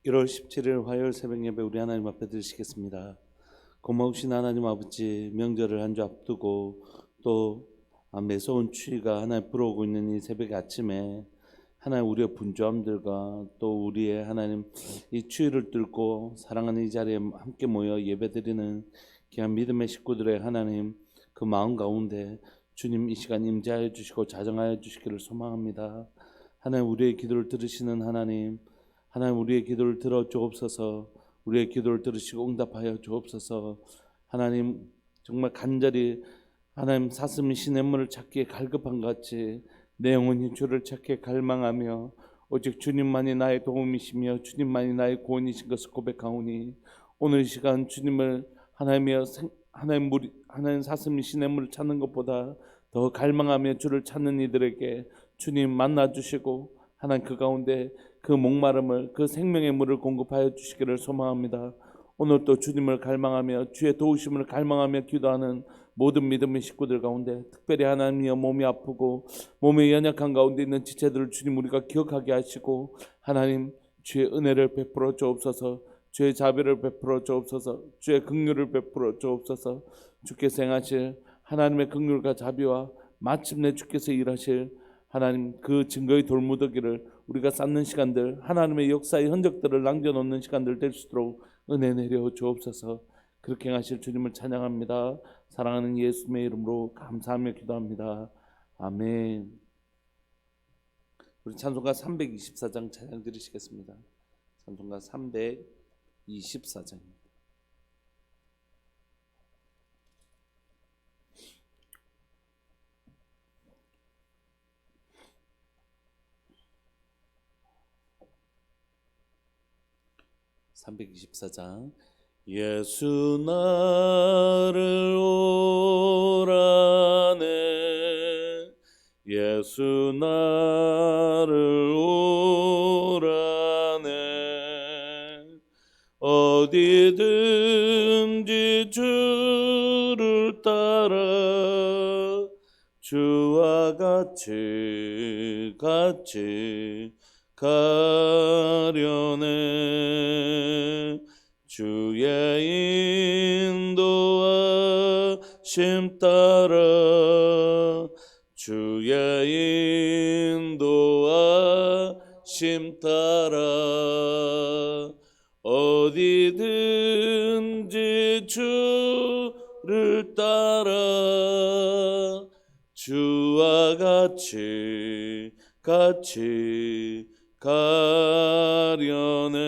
1월 17일 화요일 새벽 예배 우리 하나님 앞에 드리시겠습니다. 고마우신 하나님 아버지, 명절을 한 주 앞두고 또 매서운 추위가 하나님 불어오고 있는 이 새벽 아침에 하나님 우리의 분주함들과 또 우리의 하나님 이 추위를 뚫고 사랑하는 이 자리에 함께 모여 예배드리는 귀한 믿음의 식구들의 하나님 그 마음 가운데 주님 이 시간 임재하여 주시고 자정하여 주시기를 소망합니다. 하나님 우리의 기도를 들으시는 하나님 우리의 기도를 들어 주옵소서. 우리의 기도를 들으시고 응답하여 주옵소서. 하나님 정말 간절히 하나님 사슴이 시냇물을 찾기에 갈급한 같이 내 영혼이 주를 찾기에 갈망하며 오직 주님만이 나의 도움이시며 주님만이 나의 구원이신 것을 고백하오니 오늘 이 시간 주님을 하나님 사슴이 시냇물을 찾는 것보다 더 갈망하며 주를 찾는 이들에게 주님 만나 주시고 하나님 그 가운데 그 목마름을 그 생명의 물을 공급하여 주시기를 소망합니다. 오늘 또 주님을 갈망하며 주의 도우심을 갈망하며 기도하는 모든 믿음의 식구들 가운데 특별히 하나님이여 몸이 아프고 몸이 연약한 가운데 있는 지체들을 주님 우리가 기억하게 하시고 하나님 주의 은혜를 베풀어 주옵소서. 주의 자비를 베풀어 주옵소서. 주의 긍휼을 베풀어 주옵소서. 주께서 행하실 하나님의 긍휼과 자비와 마침내 주께서 일하실 하나님 그 증거의 돌무더기를 우리가 쌓는 시간들, 하나님의 역사의 흔적들을 남겨놓는 시간들 될 수 있도록 은혜 내려 주옵소서. 그렇게 하실 주님을 찬양합니다. 사랑하는 예수님의 이름으로 감사하며 기도합니다. 아멘. 우리 찬송가 324장 찬양 드리시겠습니다. 찬송가 324장. 324장. 예수 나를 오라네 예수 나를 오라네 어디든지 주를 따라 주와 같이 가려네 주의 인도하심 따라 주의 인도하심 따라 어디든지 주를 따라 주와 같이 가려네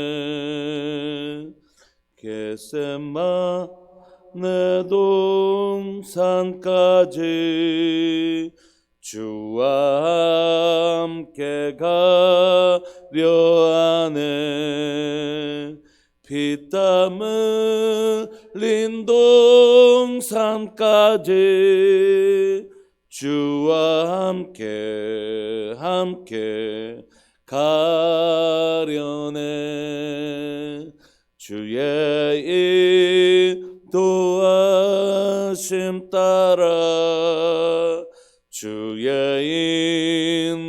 겟세마네 동산까지 주와 함께 가려 하네 피땀 흘린 동산까지 주와 함께 가려네 주의 인도하심 따라 주의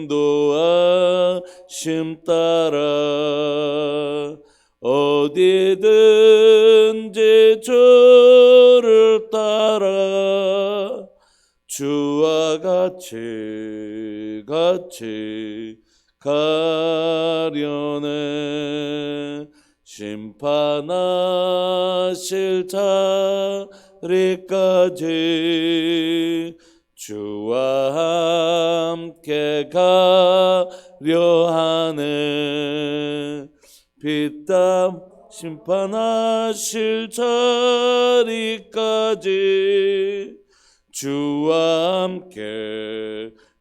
인도하심 따라 어디든지 주를 따라 주와 같이 가려네 심판하실 자리까지 주와 함께 가려 하네 피땀 심판하실 자리까지 주와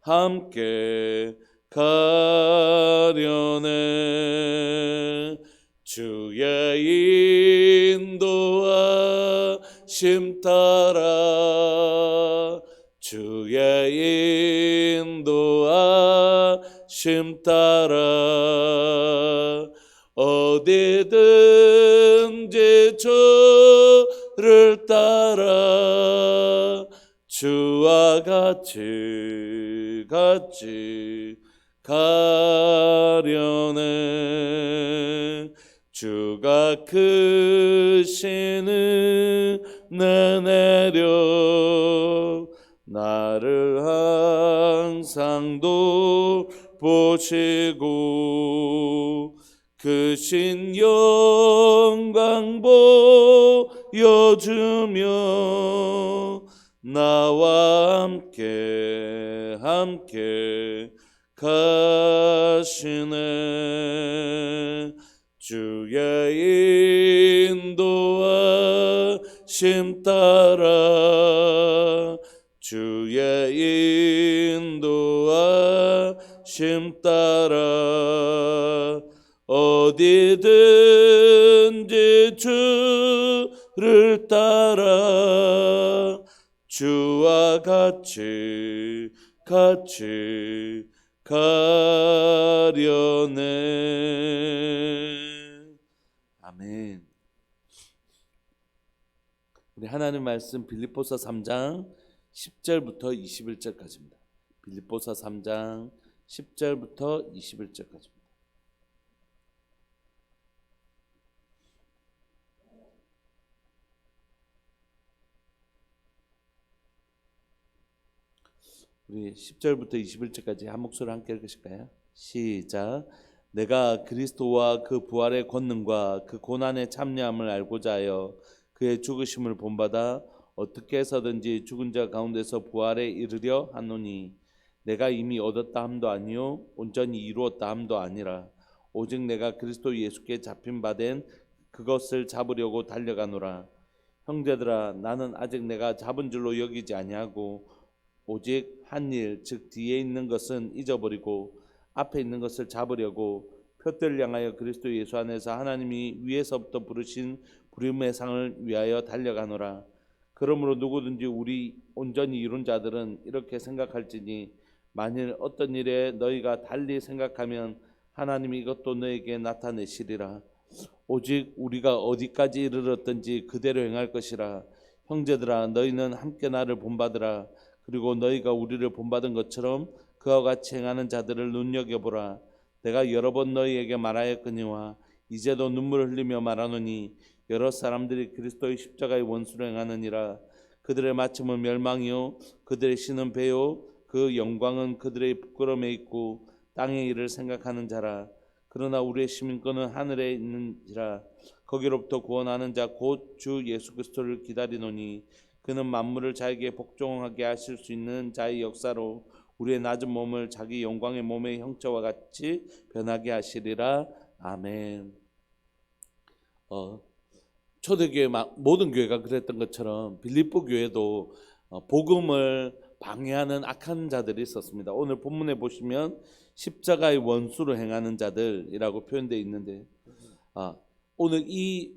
함께 가려네 주의 인도하심 따라 주의 인도하심 따라 어디든지 주를 따라 주와 같이 가려네 주가 크신 은혜 내려 나를 항상 보시고 크신 영광 보여주며 나와 함께 가시네. 주의 인도하심 따라 주의 인도하심 따라 어디든지 주를 따라 주와 같이 가려네. 아멘. 우리 하나님 말씀 빌립보서 3장 10절부터 21절까지입니다. 빌립보서 3장 10절부터 21절까지입니다. 우리 10절부터 21절까지 한 목소리로 함께 읽으실까요? 시작. 내가 그리스도와 그 부활의 권능과 그 고난의 참여함을 알고자 하여 그의 죽으심을 본받아 어떻게 해서든지 죽은 자 가운데서 부활에 이르려 하노니 내가 이미 얻었다 함도 아니요 온전히 이루었다 함도 아니라 오직 내가 그리스도 예수께 잡힌 바 된 그것을 잡으려고 달려가노라. 형제들아, 나는 아직 내가 잡은 줄로 여기지 아니하고 오직 한 일, 즉 뒤에 있는 것은 잊어버리고 앞에 있는 것을 잡으려고 표대를 향하여 그리스도 예수 안에서 하나님이 위에서부터 부르신 부름의 상을 위하여 달려가노라. 그러므로 누구든지 우리 온전히 이룬 자들은 이렇게 생각할지니 만일 어떤 일에 너희가 달리 생각하면 하나님이 이것도 너에게 나타내시리라. 오직 우리가 어디까지 이르렀든지 그대로 행할 것이라. 형제들아, 너희는 함께 나를 본받으라. 그리고 너희가 우리를 본받은 것처럼 그와 같이 행하는 자들을 눈여겨보라. 내가 여러 번 너희에게 말하였거니와 이제도 눈물을 흘리며 말하노니 여러 사람들이 그리스도의 십자가의 원수를 행하느니라. 그들의 마침은 멸망이요 그들의 신은 배요 그 영광은 그들의 부끄러움에 있고 땅의 일을 생각하는 자라. 그러나 우리의 시민권은 하늘에 있는지라. 거기로부터 구원하는 자 곧 주 예수 그리스도를 기다리노니 그는 만물을 자에게 복종하게 하실 수 있는 자의 역사로 우리의 낮은 몸을 자기 영광의 몸의 형체와 같이 변하게 하시리라. 아멘. 초대교회 모든 교회가 그랬던 것처럼 빌립보 교회도 복음을 방해하는 악한 자들이 있었습니다. 오늘 본문에 보시면 십자가의 원수로 행하는 자들이라고 표현되어 있는데 오늘 이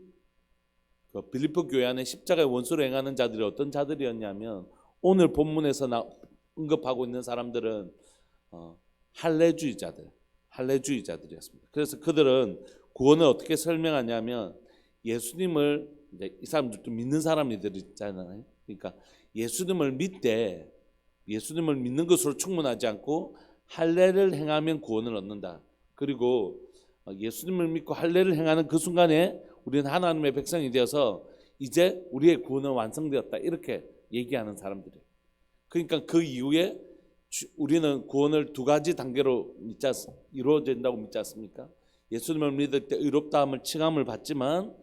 빌립보 교회 안에 십자가의 원수로 행하는 자들이 어떤 자들이었냐면 오늘 본문에서 언급하고 있는 사람들은 할례주의자들이었습니다. 그래서 그들은 구원을 어떻게 설명하냐면 예수님을 이제 이 사람들도 믿는 사람들 있잖아요. 그러니까 예수님을 믿는 것으로 충분하지 않고 할례를 행하면 구원을 얻는다. 그리고 예수님을 믿고 할례를 행하는 그 순간에 우리는 하나님의 백성이 되어서 이제 우리의 구원은 완성되었다. 이렇게 얘기하는 사람들이에요. 그러니까 그 이후에 우리는 구원을 두 가지 단계로 이루어진다고 믿지 않습니까? 예수님을 믿을 때 의롭다함을 칭함을 받지만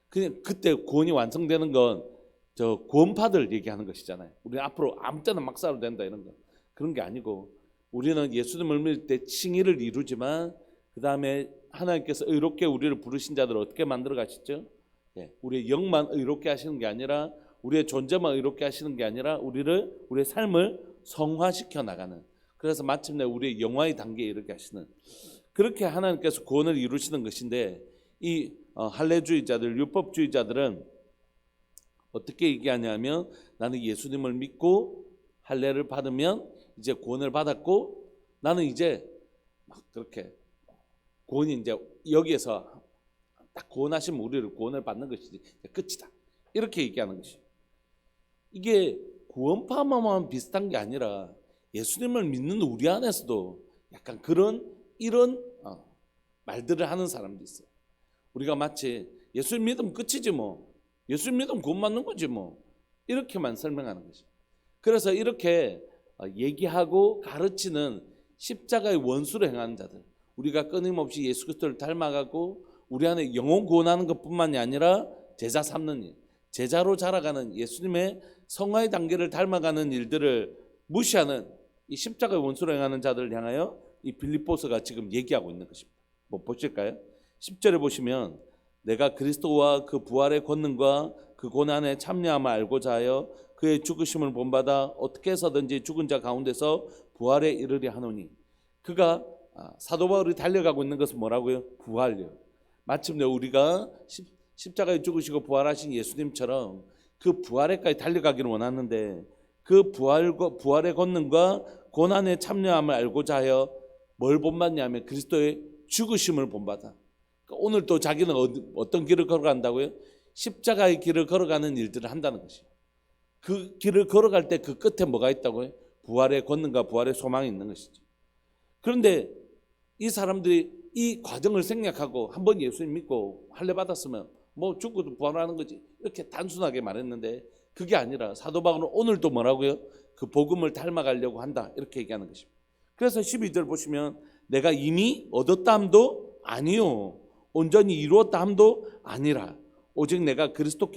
그냥 그때 구원이 완성되는 건 저 구원파들 얘기하는 것이잖아요. 우리는 앞으로 아무 때나 막 살아도 된다 이런 거. 그런 게 아니고 우리는 예수님을 믿을 때 칭의를 이루지만 그 다음에 하나님께서 의롭게 우리를 부르신 자들을 어떻게 만들어 가시죠? 우리의 영만 의롭게 하시는 게 아니라 우리의 존재만 의롭게 하시는 게 아니라 우리의 삶을 성화시켜 나가는, 그래서 마침내 우리의 영화의 단계에 이르게 하시는, 그렇게 하나님께서 구원을 이루시는 것인데 이 할례주의자들, 율법주의자들은 어떻게 얘기하냐면 나는 예수님을 믿고 할례를 받으면 이제 구원을 받았고 나는 이제 막 그렇게 구원이 이제 여기에서 딱 구원하시면 우리를 구원을 받는 것이지 끝이다 이렇게 얘기하는 것이, 이게 구원파만 비슷한 게 아니라 예수님을 믿는 우리 안에서도 약간 이런 말들을 하는 사람도 있어요. 우리가 마치 예수님 믿으면 끝이지 뭐, 예수님 믿으면 구원 받는 거지 뭐, 이렇게만 설명하는 것이. 그래서 이렇게 얘기하고 가르치는 십자가의 원수로 행하는 자들, 우리가 끊임없이 예수 그리스도를 닮아가고 우리 안에 영혼 구원하는 것뿐만이 아니라 제자 삼는 일, 제자로 자라가는 예수님의 성화의 단계를 닮아가는 일들을 무시하는 이 십자가의 원수로 행하는 자들을 향하여 이 빌립보서가 지금 얘기하고 있는 것입니다. 뭐 보실까요? 10절에 보시면 내가 그리스도와 그 부활의 권능과 그 고난에 참여함을 알고자 하여 그의 죽으심을 본받아 어떻게 해서든지 죽은 자 가운데서 부활에 이르려 하노니. 그가 사도 바울이 달려가고 있는 것은 뭐라고요? 부활이요. 마침내 우리가 십자가에 죽으시고 부활하신 예수님처럼 그 부활에까지 달려가기를 원하는데 그 부활의 권능과 고난에 참여함을 알고자 하여 뭘 본받냐면 그리스도의 죽으심을 본받아. 그러니까 오늘 또 자기는 어떤 길을 걸어간다고요? 십자가의 길을 걸어가는 일들을 한다는 것이에요. 그 길을 걸어갈 때 그 끝에 뭐가 있다고요? 부활의 권능과 부활의 소망이 있는 것이죠. 그런데 이 사람들이 이 과정을 생략하고 한번 예수님 믿고 할례 받았으면 뭐 죽고도 부활하는 거지, 이렇게 단순하게 말했는데 그게 아니라 사도 바울은 오늘도 뭐라고요? 그 복음을 닮아가려고 한다, 이렇게 얘기하는 것입니다. 그래서 12절 보시면 내가 이미 얻었다 함도 아니요 온전히 이루었다 함도 아니라 오직 내가 그리스도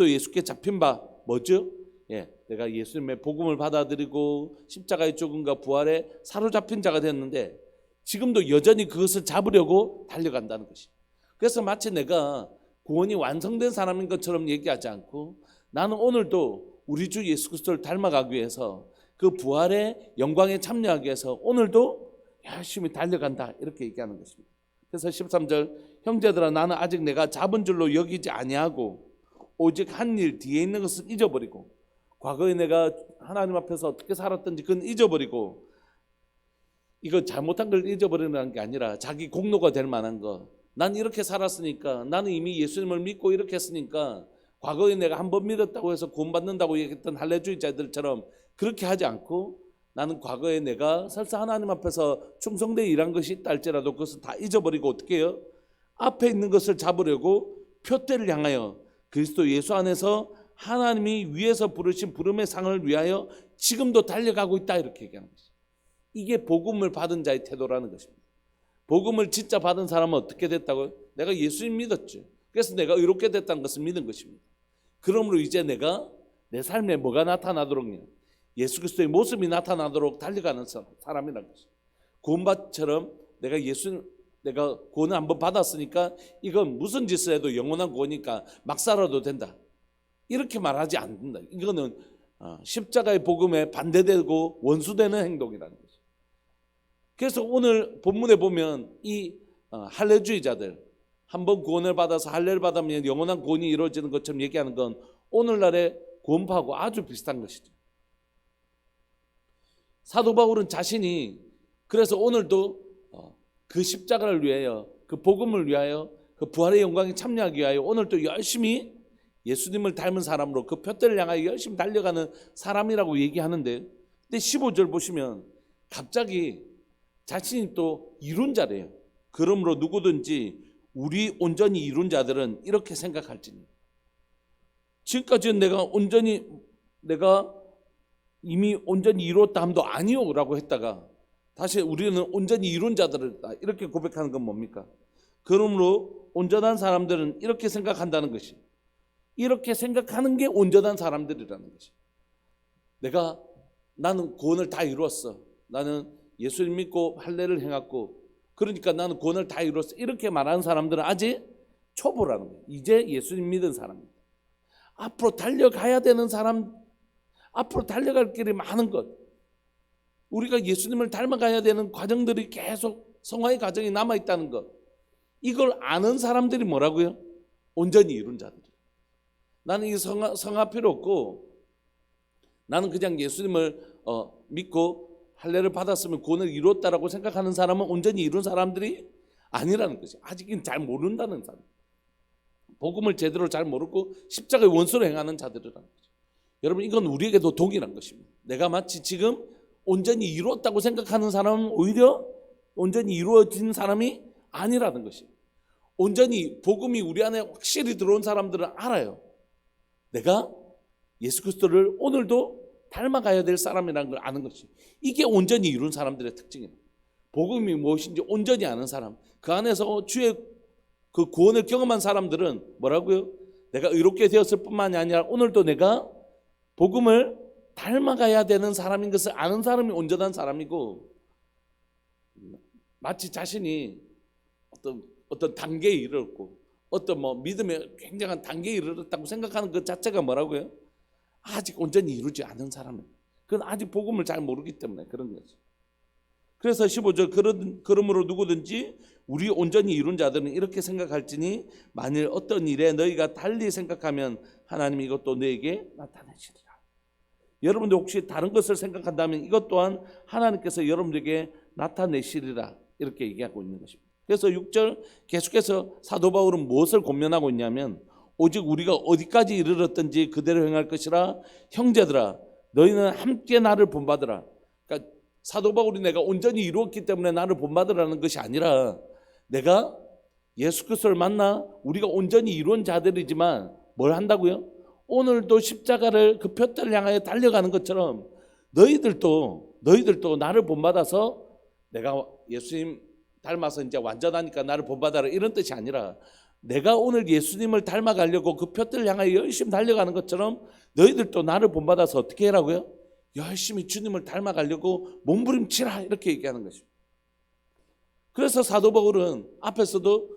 예수께 잡힌 바 뭐죠? 내가 예수님의 복음을 받아들이고 십자가의 죽음과 부활에 사로잡힌 자가 됐는데 지금도 여전히 그것을 잡으려고 달려간다는 것이에요. 그래서 마치 내가 구원이 완성된 사람인 것처럼 얘기하지 않고 나는 오늘도 우리 주 예수 그리스도를 닮아가기 위해서 그 부활의 영광에 참여하기 위해서 오늘도 열심히 달려간다, 이렇게 얘기하는 것입니다. 그래서 13절 형제들아 나는 아직 내가 잡은 줄로 여기지 아니하고 오직 한 일 뒤에 있는 것을 잊어버리고 과거에 내가 하나님 앞에서 어떻게 살았던지 그건 잊어버리고, 이거 잘못한 걸 잊어버리는 게 아니라 자기 공로가 될 만한 거, 난 이렇게 살았으니까, 나는 이미 예수님을 믿고 이렇게 했으니까 과거에 내가 한 번 믿었다고 해서 구원받는다고 얘기했던 할례주의자들처럼 그렇게 하지 않고 나는 과거에 내가 설사 하나님 앞에서 충성되어 일한 것이 있다 할지라도 그것을 다 잊어버리고 어떻게 해요? 앞에 있는 것을 잡으려고 표대를 향하여 그리스도 예수 안에서 하나님이 위에서 부르신 부름의 상을 위하여 지금도 달려가고 있다, 이렇게 얘기하는 것입니다. 이게 복음을 받은 자의 태도라는 것입니다. 복음을 진짜 받은 사람은 어떻게 됐다고요? 내가 예수님 믿었죠. 그래서 내가 의롭게 됐다는 것을 믿은 것입니다. 그러므로 이제 내가 내 삶에 뭐가 나타나도록요? 예수 그리스도의 모습이 나타나도록 달려가는 사람이라는 것입니다. 구원받처럼 내가 구원을 한번 받았으니까 이건 무슨 짓을 해도 영원한 구원이니까 막 살아도 된다, 이렇게 말하지 않는다. 이거는 십자가의 복음에 반대되고 원수되는 행동이라는 거죠. 그래서 오늘 본문에 보면 이 할례주의자들, 한번 구원을 받아서 할례를 받으면 영원한 구원이 이루어지는 것처럼 얘기하는 건 오늘날의 구원파하고 아주 비슷한 것이죠. 사도 바울은 자신이 그래서 오늘도 그 십자가를 위하여, 그 복음을 위하여, 그 부활의 영광에 참여하기 위하여 오늘도 열심히 예수님을 닮은 사람으로 그 표대를 향하여 열심히 달려가는 사람이라고 얘기하는데, 근데 15절 보시면 갑자기 자신이 또 이룬 자래요. 그러므로 누구든지 우리 온전히 이룬 자들은 이렇게 생각할지니, 지금까지는 내가 이미 온전히 이루었다 함도 아니요 라고 했다가 다시 우리는 온전히 이룬 자들이다, 이렇게 고백하는 건 뭡니까? 그러므로 온전한 사람들은 이렇게 생각한다는 것이, 이렇게 생각하는 게 온전한 사람들이라는 것이, 나는 구원을 다 이루었어, 나는 예수님 믿고 할례를 행했고 그러니까 나는 구원을 다 이루었어, 이렇게 말하는 사람들은 아직 초보라는 거예요. 이제 예수님 믿은 사람입니다. 앞으로 달려가야 되는 사람, 앞으로 달려갈 길이 많은 것, 우리가 예수님을 닮아가야 되는 과정들이 계속 성화의 과정이 남아있다는 것, 이걸 아는 사람들이 뭐라고요? 온전히 이룬 자들. 나는 이 성화 필요 없고 나는 그냥 예수님을 믿고 할례를 받았으면 구원을 이뤘다라고 생각하는 사람은 온전히 이룬 사람들이 아니라는 것이, 아직은 잘 모른다는 사람, 복음을 제대로 잘 모르고 십자가의 원수로 행하는 자들이라는 거죠. 여러분, 이건 우리에게도 동일한 것입니다. 내가 마치 지금 온전히 이루었다고 생각하는 사람은 오히려 온전히 이루어진 사람이 아니라는 것입니다. 온전히 복음이 우리 안에 확실히 들어온 사람들은 알아요. 내가 예수 그리스도를 오늘도 닮아가야 될 사람이라는 걸 아는 것이, 이게 온전히 이룬 사람들의 특징이에요. 복음이 무엇인지 온전히 아는 사람, 그 안에서 주의 그 구원을 경험한 사람들은 뭐라고요? 내가 의롭게 되었을 뿐만이 아니라 오늘도 내가 복음을 닮아가야 되는 사람인 것을 아는 사람이 온전한 사람이고, 마치 자신이 어떤 단계에 이르렀고 어떤 믿음의 굉장한 단계에 이르렀다고 생각하는 것 자체가 뭐라고요? 아직 온전히 이루지 않은 사람은, 그건 아직 복음을 잘 모르기 때문에 그런 거죠. 그래서 15절, 그러므로 누구든지 우리 온전히 이룬 자들은 이렇게 생각할지니 만일 어떤 일에 너희가 달리 생각하면 하나님이 이것도 너에게 나타내시리라. 여러분들 혹시 다른 것을 생각한다면 이것 또한 하나님께서 여러분들에게 나타내시리라, 이렇게 얘기하고 있는 것입니다. 그래서 6절 계속해서 사도 바울은 무엇을 권면하고 있냐면, 오직 우리가 어디까지 이르렀든지 그대로 행할 것이라. 형제들아 너희는 함께 나를 본받으라. 그러니까 사도 바울이 내가 온전히 이루었기 때문에 나를 본받으라는 것이 아니라, 내가 예수 그리스도를 만나 우리가 온전히 이룬 자들이지만 뭘 한다고요? 오늘도 십자가를 그 푯대를 향하여 달려가는 것처럼 너희들도 나를 본받아서, 내가 예수님 닮아서 이제 완전하니까 나를 본받아라 이런 뜻이 아니라, 내가 오늘 예수님을 닮아가려고 그 푯대를 향하여 열심히 달려가는 것처럼 너희들도 나를 본받아서 어떻게 하라고요? 열심히 주님을 닮아가려고 몸부림치라, 이렇게 얘기하는 것입니다. 그래서 사도 바울은 앞에서도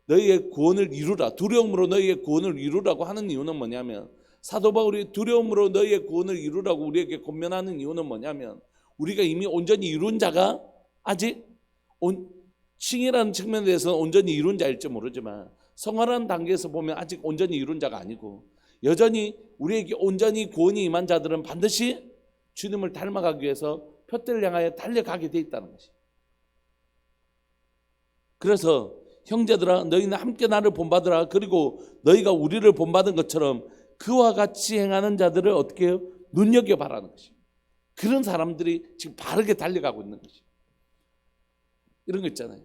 너희의 구원을 이루라, 두려움으로 너희의 구원을 이루라고 하는 이유는 뭐냐면, 사도 바울이 두려움으로 너희의 구원을 이루라고 우리에게 권면하는 이유는 뭐냐면, 우리가 이미 온전히 이룬 자가 아직 칭이라는 측면에 대해서는 온전히 이룬 자일지 모르지만 성화라는 단계에서 보면 아직 온전히 이룬 자가 아니고, 여전히 우리에게 온전히 구원이 임한 자들은 반드시 주님을 닮아가기 위해서 푯대를 향하여 달려가게 돼 있다는 것이. 그래서 형제들아 너희는 함께 나를 본받으라. 그리고 너희가 우리를 본받은 것처럼 그와 같이 행하는 자들을 어떻게 해요? 눈여겨봐라는 것이. 그런 사람들이 지금 바르게 달려가고 있는 것이. 이런 거 있잖아요.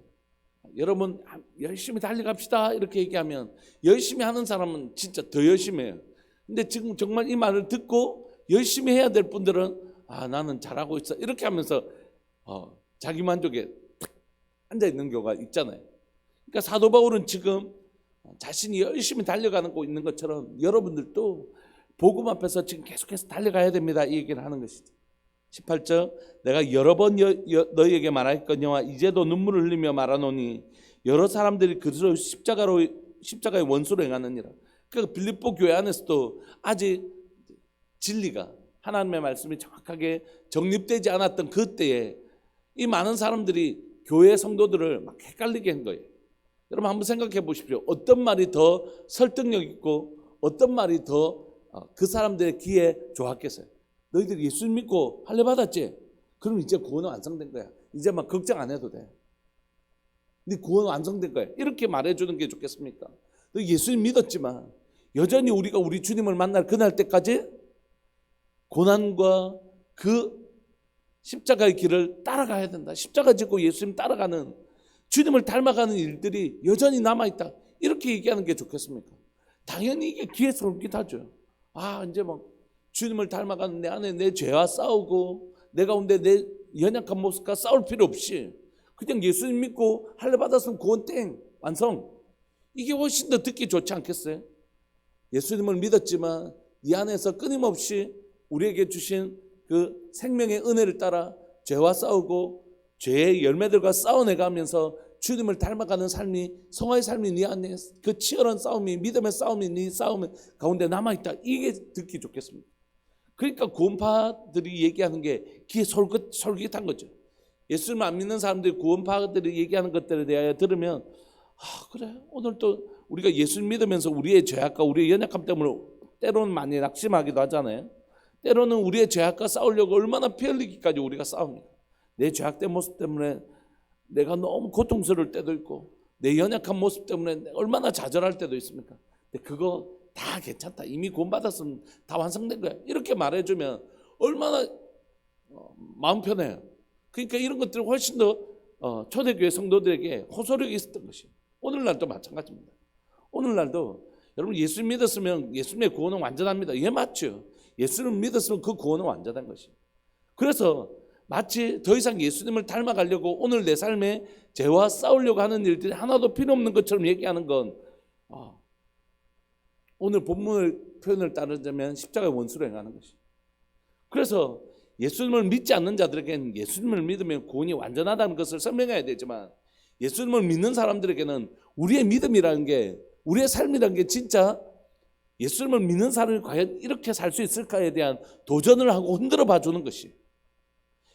여러분 열심히 달려갑시다 이렇게 얘기하면 열심히 하는 사람은 진짜 더 열심히 해요. 근데 지금 정말 이 말을 듣고 열심히 해야 될 분들은 나는 잘하고 있어 이렇게 하면서 자기 만족에 탁 앉아 있는 경우가 있잖아요. 그러니까 사도 바울은 지금 자신이 열심히 달려가고 있는 것처럼 여러분들도 복음 앞에서 지금 계속해서 달려가야 됩니다, 이 얘기를 하는 것이죠. 18절 내가 여러 번 너희에게 말하였거니와 이제도 눈물을 흘리며 말하노니 여러 사람들이 그리스도 십자가의 원수로 행하느니라. 그러니까 빌립보 교회 안에서도 아직 진리가, 하나님의 말씀이 정확하게 정립되지 않았던 그때에 이 많은 사람들이 교회 성도들을 막 헷갈리게 한 거예요. 여러분 한번 생각해 보십시오. 어떤 말이 더 설득력 있고 어떤 말이 더 그 사람들의 귀에 좋았겠어요? 너희들 예수 믿고 할례 받았지? 그럼 이제 구원은 완성된 거야. 이제 막 걱정 안 해도 돼. 네 구원 완성된 거야. 이렇게 말해주는 게 좋겠습니까? 너 예수님 믿었지만 여전히 우리가 우리 주님을 만날 그날 때까지 고난과 그 십자가의 길을 따라가야 된다. 십자가 짓고 예수님 따라가는, 주님을 닮아가는 일들이 여전히 남아있다. 이렇게 얘기하는 게 좋겠습니까? 당연히 이게 귀에 솔깃하죠. 이제 막 주님을 닮아가는 내 안에 내 죄와 싸우고 내 가운데 내 연약한 모습과 싸울 필요 없이 그냥 예수님 믿고 할례 받았으면 구원 땡 완성. 이게 훨씬 더 듣기 좋지 않겠어요? 예수님을 믿었지만 이 안에서 끊임없이 우리에게 주신 그 생명의 은혜를 따라 죄와 싸우고 죄의 열매들과 싸워내가면서 주님을 닮아가는 삶이, 성화의 삶이 네 안에 그 치열한 싸움이, 믿음의 싸움이 네 싸움 가운데 남아있다. 이게 듣기 좋겠습니다. 그러니까 구원파들이 얘기하는 게 귀에 솔깃한 거죠. 예수님을 안 믿는 사람들이 구원파들이 얘기하는 것들에 대하여 들으면 그래 오늘 또 우리가 예수님 믿으면서 우리의 죄악과 우리의 연약함 때문에 때로는 많이 낙심하기도 하잖아요. 때로는 우리의 죄악과 싸우려고 얼마나 피 흘리기까지 우리가 싸웁니다. 내 죄악된 모습 때문에 내가 너무 고통스러울 때도 있고 내 연약한 모습 때문에 얼마나 좌절할 때도 있습니까? 근데 그거 다 괜찮다. 이미 구원받았으면 다 완성된 거야. 이렇게 말해주면 얼마나 마음 편해요. 그러니까 이런 것들이 훨씬 더 초대교회 성도들에게 호소력이 있었던 것이에요. 오늘날도 마찬가지입니다. 오늘날도 여러분 예수 믿었으면 예수님의 구원은 완전합니다. 예, 맞죠. 예수를 믿었으면 그 구원은 완전한 것이에요. 그래서 마치 더 이상 예수님을 닮아가려고 오늘 내 삶에 죄와 싸우려고 하는 일들이 하나도 필요 없는 것처럼 얘기하는 건 오늘 본문의 표현을 따르자면 십자가의 원수로 행하는 것이에요. 그래서 예수님을 믿지 않는 자들에게는 예수님을 믿으면 구원이 완전하다는 것을 설명해야 되지만 예수님을 믿는 사람들에게는 우리의 믿음이라는 게, 우리의 삶이라는 게 진짜 예수님을 믿는 사람이 과연 이렇게 살 수 있을까에 대한 도전을 하고 흔들어 봐주는 것이,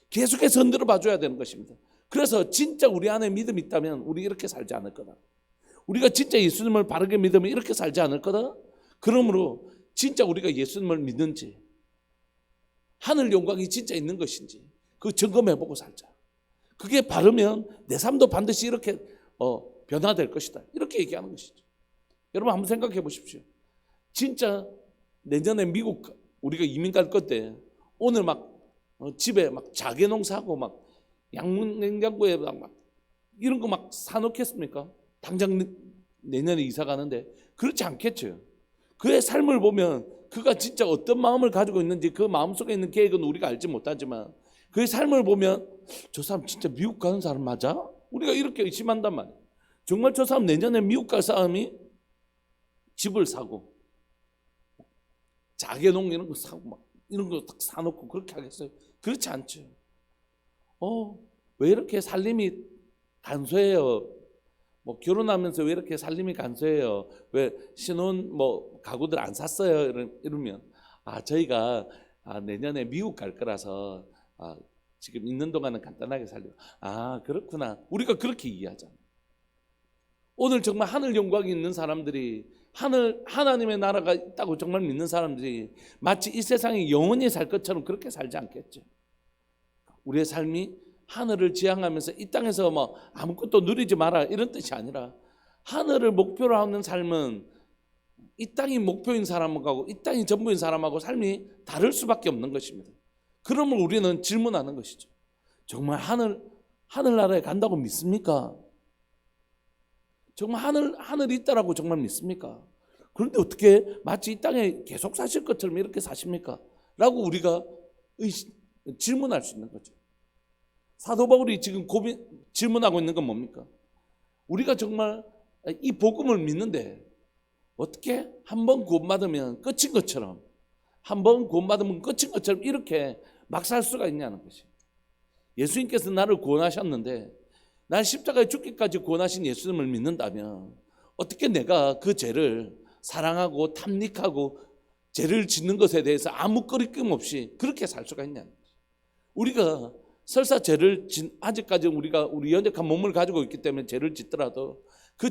계속해서 흔들어 봐줘야 되는 것입니다. 그래서 진짜 우리 안에 믿음이 있다면 우리 이렇게 살지 않을 거다. 우리가 진짜 예수님을 바르게 믿으면 이렇게 살지 않을 거다. 그러므로 진짜 우리가 예수님을 믿는지, 하늘 영광이 진짜 있는 것인지 그 점검해보고 살자. 그게 바르면 내 삶도 반드시 이렇게 변화될 것이다. 이렇게 얘기하는 것이죠. 여러분 한번 생각해 보십시오. 진짜 내년에 미국 우리가 이민 갈 건데 오늘 막 집에 막 자개농사하고 막 양문냉장고에 막 이런 거 막 사놓겠습니까? 당장 내년에 이사 가는데 그렇지 않겠죠. 그의 삶을 보면 그가 진짜 어떤 마음을 가지고 있는지 그 마음속에 있는 계획은 우리가 알지 못하지만 그의 삶을 보면 저 사람 진짜 미국 가는 사람 맞아? 우리가 이렇게 의심한단 말이에요. 정말 저 사람 내년에 미국 갈 사람이 집을 사고 자개농 이런 거 사고 막 이런 거 딱 사놓고 그렇게 하겠어요? 그렇지 않죠. 왜 이렇게 살림이 간소해요? 뭐 결혼하면서 왜 이렇게 살림이 간소해요? 왜 신혼 뭐 가구들 안 샀어요? 이러면 저희가 내년에 미국 갈 거라서 지금 있는 동안은 간단하게 살려고. 그렇구나. 우리가 그렇게 이해하잖아요. 오늘 정말 하늘 영광이 있는 사람들이, 하나님의 나라가 있다고 정말 믿는 사람들이 마치 이 세상에 영원히 살 것처럼 그렇게 살지 않겠죠. 우리의 삶이 하늘을 지향하면서 이 땅에서 뭐 아무것도 누리지 마라 이런 뜻이 아니라, 하늘을 목표로 하는 삶은 이 땅이 목표인 사람하고 이 땅이 전부인 사람하고 삶이 다를 수밖에 없는 것입니다. 그러면 우리는 질문하는 것이죠. 정말 하늘나라에 간다고 믿습니까? 정말 하늘이 있다라고 정말 믿습니까? 그런데 어떻게 마치 이 땅에 계속 사실 것처럼 이렇게 사십니까? 라고 우리가 질문할 수 있는 거죠. 사도 바울이 지금 질문하고 있는 건 뭡니까? 우리가 정말 이 복음을 믿는데 어떻게 한번 구원받으면 끝인 것처럼, 한번 구원받으면 끝인 것처럼 이렇게 막 살 수가 있냐는 것이. 예수님께서 나를 구원하셨는데 날 십자가에 죽기까지 구원하신 예수님을 믿는다면 어떻게 내가 그 죄를 사랑하고 탐닉하고 죄를 짓는 것에 대해서 아무 꺼리낌 없이 그렇게 살 수가 있냐는 것이. 우리가 설사 죄를 아직까지 우리 연약한 몸을 가지고 있기 때문에 죄를 짓더라도 그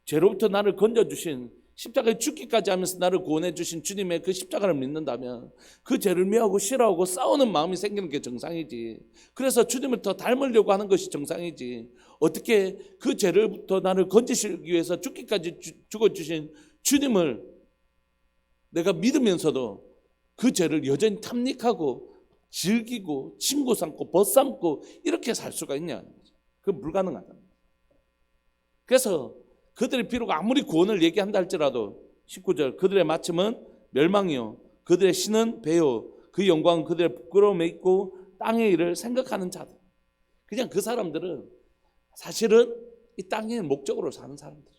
죄로부터 나를 건져주신, 십자가에 죽기까지 하면서 나를 구원해 주신 주님의 그 십자가를 믿는다면 그 죄를 미워하고 싫어하고 싸우는 마음이 생기는 게 정상이지. 그래서 주님을 더 닮으려고 하는 것이 정상이지. 어떻게 그 죄로부터 나를 건지시기 위해서 죽기까지 죽어주신 주님을 내가 믿으면서도 그 죄를 여전히 탐닉하고 즐기고 친구 삼고 벗삼고 이렇게 살 수가 있냐? 그건 불가능하다. 그래서 그들이 비록 아무리 구원을 얘기한다 할지라도 19절, 그들의 마침은 멸망이요 그들의 신은 배요 그 영광은 그들의 부끄러움에 있고 땅의 일을 생각하는 자들. 그냥 그 사람들은 사실은 이 땅의 목적으로 사는 사람들.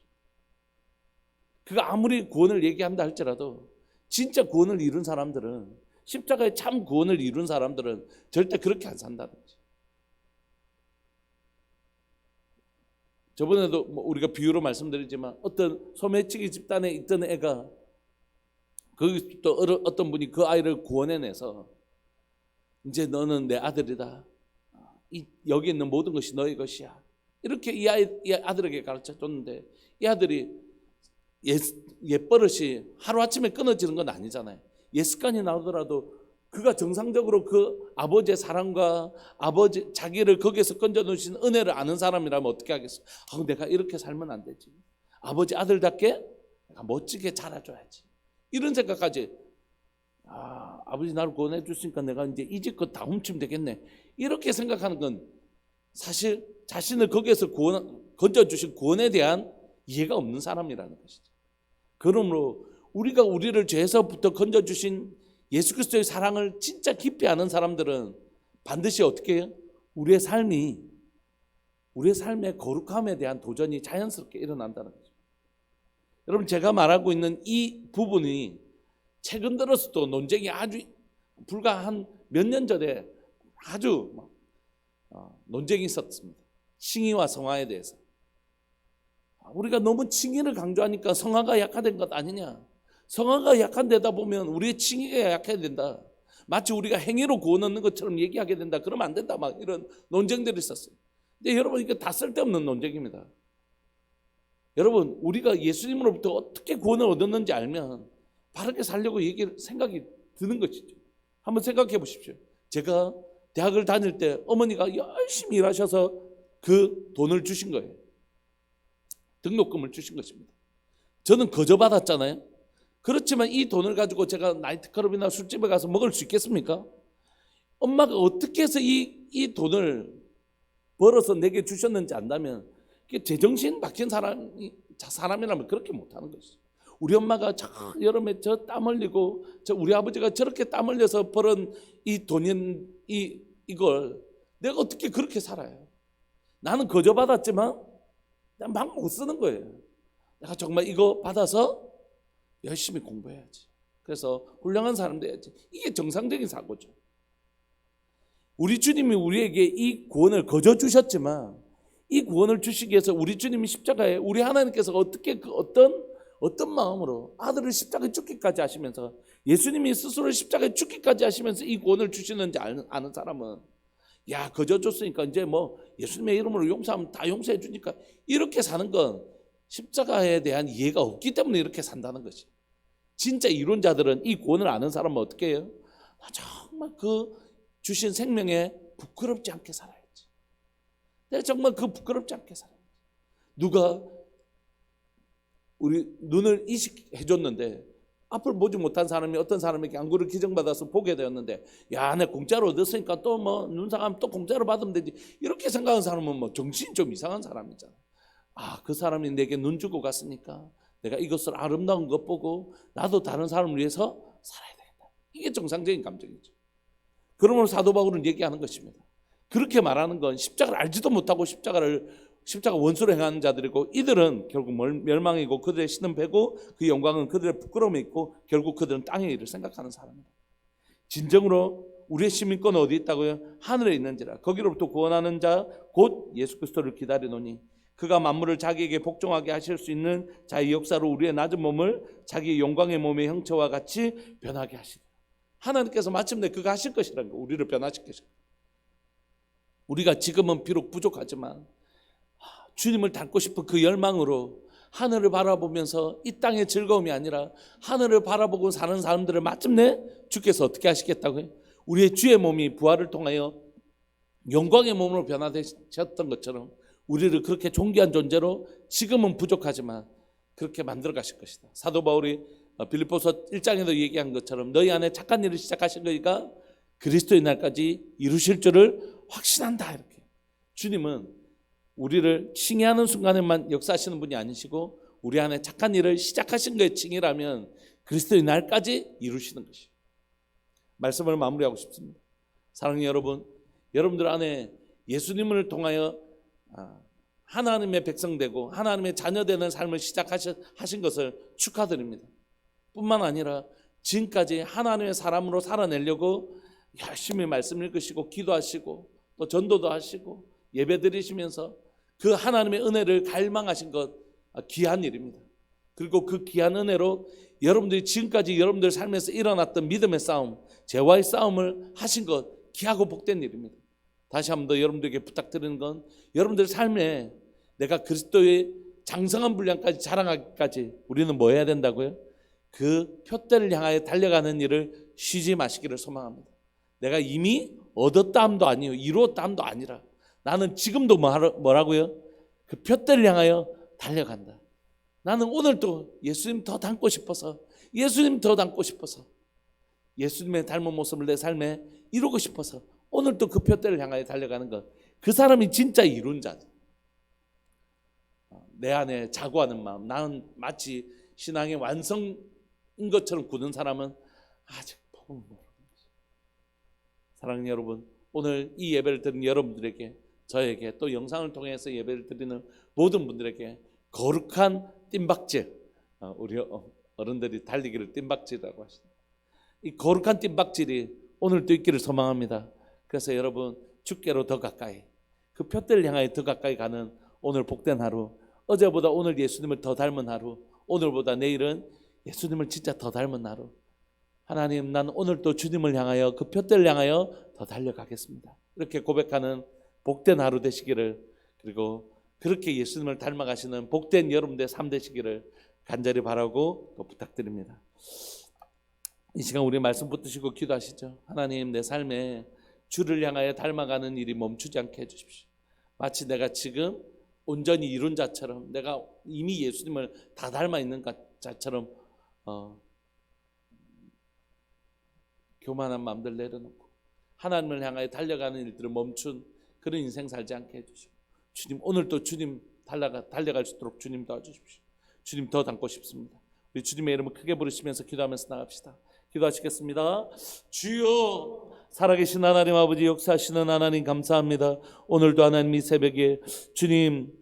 그가 아무리 구원을 얘기한다 할지라도 진짜 구원을 이룬 사람들은, 십자가의 참 구원을 이룬 사람들은 절대 그렇게 안 산다는 거지. 저번에도 우리가 비유로 말씀드리지만 어떤 소매치기 집단에 있던 애가 거기서 어떤 분이 그 아이를 구원해내서 이제 너는 내 아들이다. 여기 있는 모든 것이 너의 것이야. 이렇게 이 아들에게 가르쳐 줬는데 이 아들이 옛버릇이 하루아침에 끊어지는 건 아니잖아요. 옛습관이 나오더라도 그가 정상적으로 그 아버지의 사랑과 자기를 거기에서 건져놓으신 은혜를 아는 사람이라면 어떻게 하겠어? 내가 이렇게 살면 안 되지. 아버지 아들답게 내가 멋지게 자라줘야지. 이런 생각까지. 아버지 나를 구원해 주시니까 내가 이제 이 집 것 다 훔치면 되겠네. 이렇게 생각하는 건 사실 자신을 거기에서 건져주신 구원에 대한 이해가 없는 사람이라는 것이죠. 그러므로 우리가 우리를 죄에서부터 건져주신 예수 그리스도의 사랑을 진짜 깊이 아는 사람들은 반드시 어떻게 해요? 우리의 삶의 거룩함에 대한 도전이 자연스럽게 일어난다는 거죠. 여러분, 제가 말하고 있는 이 부분이 최근 들어서도 논쟁이 아주 불과 한 몇 년 전에 아주 논쟁이 있었습니다. 칭의와 성화에 대해서. 우리가 너무 칭의를 강조하니까 성화가 약화된 것 아니냐. 성화가 약화되다 보면 우리의 칭의가 약해야 된다. 마치 우리가 행위로 구원 얻는 것처럼 얘기하게 된다. 그러면 안 된다. 막 이런 논쟁들이 있었어요. 근데 여러분, 이게 다 쓸데없는 논쟁입니다. 여러분, 우리가 예수님으로부터 어떻게 구원을 얻었는지 알면 바르게 살려고 생각이 드는 것이죠. 한번 생각해 보십시오. 제가 대학을 다닐 때 어머니가 열심히 일하셔서 그 돈을 주신 거예요. 등록금을 주신 것입니다. 저는 거저 받았잖아요. 그렇지만 이 돈을 가지고 제가 나이트클럽이나 술집에 가서 먹을 수 있겠습니까? 엄마가 어떻게 해서 이 돈을 벌어서 내게 주셨는지 안다면 제정신 박힌 사람이라면 그렇게 못하는 것이죠. 우리 엄마가 저 여름에 저 땀 흘리고 우리 아버지가 저렇게 땀 흘려서 벌은 이 돈인 이걸 내가 어떻게 그렇게 살아요? 나는 거저 받았지만 막 못 쓰는 거예요. 내가 정말 이거 받아서 열심히 공부해야지. 그래서 훌륭한 사람 돼야지. 이게 정상적인 사고죠. 우리 주님이 우리에게 이 구원을 거저 주셨지만 이 구원을 주시기 위해서 우리 주님이 십자가에 우리 하나님께서 어떻게 어떤 마음으로 아들을 십자가에 죽기까지 하시면서 예수님이 스스로 십자가에 죽기까지 하시면서 이 구원을 주시는지 아는 사람은 야, 거저 줬으니까 이제 뭐 예수님의 이름으로 용서하면 다 용서해 주니까 이렇게 사는 건 십자가에 대한 이해가 없기 때문에 이렇게 산다는 거지. 진짜 이론자들은 이 구원을 아는 사람은 어떻게 해요? 정말 그 주신 생명에 부끄럽지 않게 살아야지. 내가 정말 그 부끄럽지 않게 살아야지. 누가 우리 눈을 이식해 줬는데 앞을 보지 못한 사람이 어떤 사람에게 안구를 기증받아서 보게 되었는데 야, 내 공짜로 얻었으니까 또 뭐 눈상하면 또 공짜로 받으면 되지. 이렇게 생각하는 사람은 뭐 정신이 좀 이상한 사람이잖아. 그 사람이 내게 눈 주고 갔으니까 내가 이것을 아름다운 것 보고 나도 다른 사람을 위해서 살아야 되겠다. 이게 정상적인 감정이죠. 그러므로 사도 바울은 얘기하는 것입니다. 그렇게 말하는 건 십자가를 알지도 못하고 십자가 원수로 행하는 자들이고 이들은 결국 멸망이고 그들의 신은 배고 그 영광은 그들의 부끄러움에 있고 결국 그들은 땅의 일을 생각하는 사람이다. 진정으로 우리의 시민권은 어디 있다고요? 하늘에 있는지라. 거기로부터 구원하는 자 곧 예수 그리스도를 기다리노니 그가 만물을 자기에게 복종하게 하실 수 있는 자의 역사로 우리의 낮은 몸을 자기의 영광의 몸의 형체와 같이 변하게 하시리라. 하나님께서 마침내 그가 하실 것이라는 거, 우리를 변화시키실 거예요. 우리가 지금은 비록 부족하지만 주님을 닮고 싶은 그 열망으로 하늘을 바라보면서 이 땅의 즐거움이 아니라 하늘을 바라보고 사는 사람들을 마침내 주께서 어떻게 하시겠다고요? 우리의 주의 몸이 부활을 통하여 영광의 몸으로 변화되셨던 것처럼 우리를 그렇게 존귀한 존재로 지금은 부족하지만 그렇게 만들어 가실 것이다. 사도 바울이 빌립보서 1장에도 얘기한 것처럼 너희 안에 착한 일을 시작하신 거니까 그리스도의 날까지 이루실 줄을 확신한다. 이렇게 주님은 우리를 칭의하는 순간에만 역사하시는 분이 아니시고 우리 안에 착한 일을 시작하신 거에 칭의라면 그리스도의 날까지 이루시는 것이에요. 말씀을 마무리하고 싶습니다. 사랑하는 여러분, 여러분들 안에 예수님을 통하여 하나님의 백성 되고 하나님의 자녀 되는 삶을 시작하신 것을 축하드립니다. 뿐만 아니라 지금까지 하나님의 사람으로 살아내려고 열심히 말씀 읽으시고 기도하시고 또 전도도 하시고 예배 드리시면서 그 하나님의 은혜를 갈망하신 것 귀한 일입니다. 그리고 그 귀한 은혜로 여러분들이 지금까지 여러분들 삶에서 일어났던 믿음의 싸움, 죄와의 싸움을 하신 것 귀하고 복된 일입니다. 다시 한 번 더 여러분들에게 부탁드리는 건 여러분들 삶에 내가 그리스도의 장성한 분량까지 자랑하기까지 우리는 뭐 해야 된다고요? 그 표대를 향하여 달려가는 일을 쉬지 마시기를 소망합니다. 내가 이미 얻었다 함도 아니요 이루었다 함도 아니라 나는 지금도 뭐라고요? 그 표대를 향하여 달려간다. 나는 오늘도 예수님 더 닮고 싶어서 예수님을 닮은 모습을 내 삶에 이루고 싶어서 오늘도 그 표대를 향하여 달려가는 것. 그 사람이 진짜 이룬 자죠. 내 안에 자고하는 마음, 나는 마치 신앙의 완성인 것처럼 굳은 사람은 아직 복음을 모르는 거죠. 사랑하는 여러분, 오늘 이 예배를 드리는 여러분들에게, 저에게, 또 영상을 통해서 예배를 드리는 모든 분들에게 거룩한 뜀박질, 우리 어른들이 달리기를 뜀박질이라고 하십니다. 이 거룩한 뜀박질이 오늘도 있기를 소망합니다. 그래서 여러분, 주께로 더 가까이, 그 표대를 향하여 더 가까이 가는 오늘 복된 하루, 어제보다 오늘 예수님을 더 닮은 하루, 오늘보다 내일은 예수님을 진짜 더 닮은 하루. 하나님, 난 오늘도 주님을 향하여, 그 표대를 향하여 더 달려가겠습니다. 이렇게 고백하는 복된 하루 되시기를, 그리고 그렇게 예수님을 닮아가시는 복된 여러분들의 삶 되시기를 간절히 바라고 또 부탁드립니다. 이 시간 우리 말씀 붙드시고 기도하시죠. 하나님, 내 삶에 주를 향하여 닮아가는 일이 멈추지 않게 해주십시오. 마치 내가 지금 온전히 이룬 자처럼, 내가 이미 예수님을 다 닮아 있는 자처럼 교만한 마음들 내려놓고 하나님을 향하여 달려가는 일들을 멈춘 그런 인생 살지 않게 해주시고, 주님, 오늘도 주님 달려갈 수 있도록 주님 도와주십시오. 주님 더 닮고 싶습니다. 우리 주님의 이름을 크게 부르시면서 기도하면서 나갑시다. 기도하시겠습니다. 주여, 살아계신 하나님 아버지, 역사하시는 하나님 감사합니다. 오늘도 하나님 이 새벽에 주님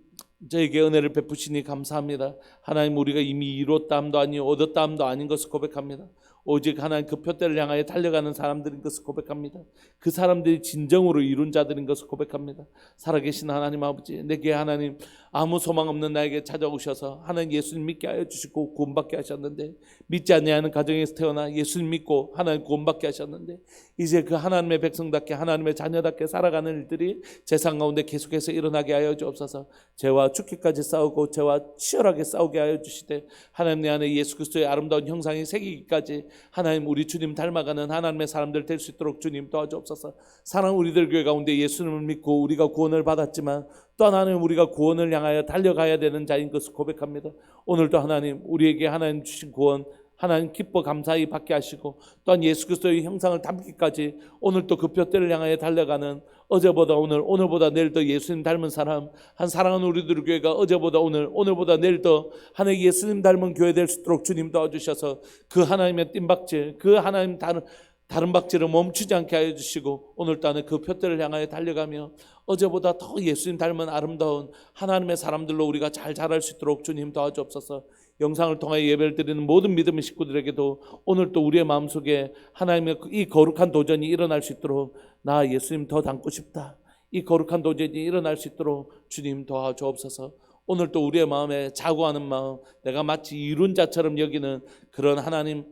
저에게 은혜를 베푸시니 감사합니다. 하나님, 우리가 이미 이뤘다 함도 아니요 얻었다 함도 아닌 것을 고백합니다. 오직 하나님 그 표대를 향하여 달려가는 사람들인 것을 고백합니다. 그 사람들이 진정으로 이룬 자들인 것을 고백합니다. 살아계신 하나님 아버지, 내게 하나님 아무 소망 없는 나에게 찾아오셔서 하나님 예수님 믿게 하여 주시고 구원받게 하셨는데, 믿지 아니하는 가정에서 태어나 예수님 믿고 하나님 구원받게 하셨는데, 이제 그 하나님의 백성답게 하나님의 자녀답게 살아가는 일들이 세상 가운데 계속해서 일어나게 하여 주옵소서. 죄와 죽기까지 싸우고 죄와 치열하게 싸우게 하여 주시되, 하나님 내 안에 예수 그리스도의 아름다운 형상이 새기기까지 하나님 우리 주님 닮아가는 하나님의 사람들 될 수 있도록 주님 도와주옵소서. 사랑 우리들 교회 가운데 예수님을 믿고 우리가 구원을 받았지만 또 하나님 우리가 구원을 향하여 달려가야 되는 자인 것을 고백합니다. 오늘도 하나님 우리에게 하나님 주신 구원 하나님 기뻐 감사히 받게 하시고, 또한 예수 그리스도의 형상을 담기까지 오늘도 그 표대를 향하여 달려가는, 어제보다 오늘, 오늘보다 내일 더 예수님 닮은 사람, 한 사랑하는 우리들 교회가 어제보다 오늘, 오늘보다 내일 더 하나님 예수님 닮은 교회 될 수 있도록 주님 도와주셔서 그 하나님의 뜀박질, 그 하나님 다른 박질을 멈추지 않게 하여 주시고, 오늘도 하는 그 표대를 향하여 달려가며 어제보다 더 예수님 닮은 아름다운 하나님의 사람들로 우리가 잘 자랄 수 있도록 주님 도와주옵소서. 영상을 통하여 예배를 드리는 모든 믿음의 식구들에게도 오늘 또 우리의 마음속에 하나님의 이 거룩한 도전이 일어날 수 있도록, 나 예수님 더 닮고 싶다, 이 거룩한 도전이 일어날 수 있도록 주님 도와주옵소서. 오늘 또 우리의 마음에 자고하는 마음, 내가 마치 이룬 자처럼 여기는 그런 하나님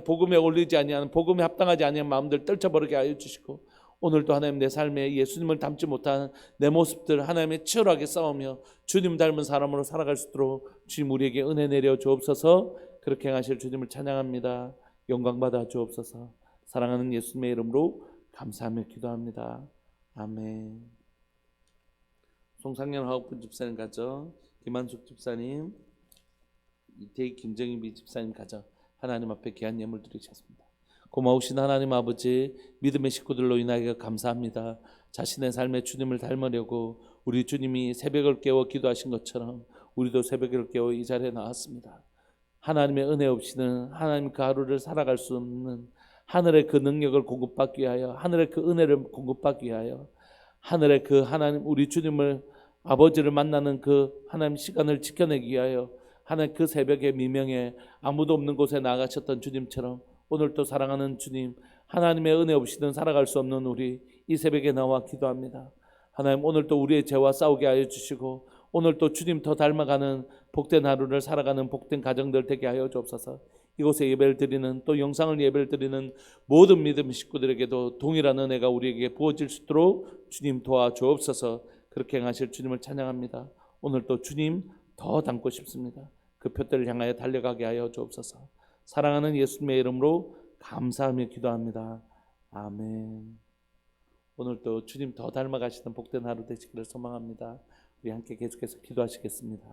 복음에 어울리지 아니하는, 복음에 합당하지 아니한 마음들 떨쳐버리게 하여 주시고, 오늘도 하나님 내 삶에 예수님을 닮지 못한 내 모습들 하나님의 치열하게 싸우며 주님 닮은 사람으로 살아갈 수 있도록 주님 우리에게 은혜 내려 주옵소서. 그렇게 행하실 주님을 찬양합니다. 영광 받아 주옵소서. 사랑하는 예수님의 이름으로 감사하며 기도합니다. 아멘. 송상현 하옥분 집사님 가정, 김한숙 집사님, 이태희 김정희 집사님 가정 하나님 앞에 귀한 예물 드리셨습니다. 고마우신 하나님 아버지, 믿음의 식구들로 인하여 감사합니다. 자신의 삶에 주님을 닮으려고 우리 주님이 새벽을 깨워 기도하신 것처럼 우리도 새벽을 깨워 이 자리에 나왔습니다. 하나님의 은혜 없이는 하나님 그 하루를 살아갈 수 없는, 하늘의 그 능력을 공급받기 위하여, 하늘의 그 은혜를 공급받기 위하여, 하늘의 그 하나님 우리 주님을 아버지를 만나는 그 하나님 시간을 지켜내기 위하여 하나님 그 새벽에 미명에 아무도 없는 곳에 나가셨던 주님처럼 오늘도 사랑하는 주님, 하나님의 은혜 없이는 살아갈 수 없는 우리 이 새벽에 나와 기도합니다. 하나님, 오늘도 우리의 죄와 싸우게 하여 주시고 오늘도 주님 더 닮아가는 복된 하루를 살아가는 복된 가정들 되게 하여 주옵소서. 이곳에 예배를 드리는, 또 영상을 예배를 드리는 모든 믿음 식구들에게도 동일한 은혜가 우리에게 부어질 수 있도록 주님 도와주옵소서. 그렇게 행하실 주님을 찬양합니다. 오늘도 주님 더 닮고 싶습니다. 그 표대를 향하여 달려가게 하여 주옵소서. 사랑하는 예수님의 이름으로 감사하며 기도합니다. 아멘. 오늘도 주님 더 닮아가시는 복된 하루 되시기를 소망합니다. 우리 함께 계속해서 기도하시겠습니다.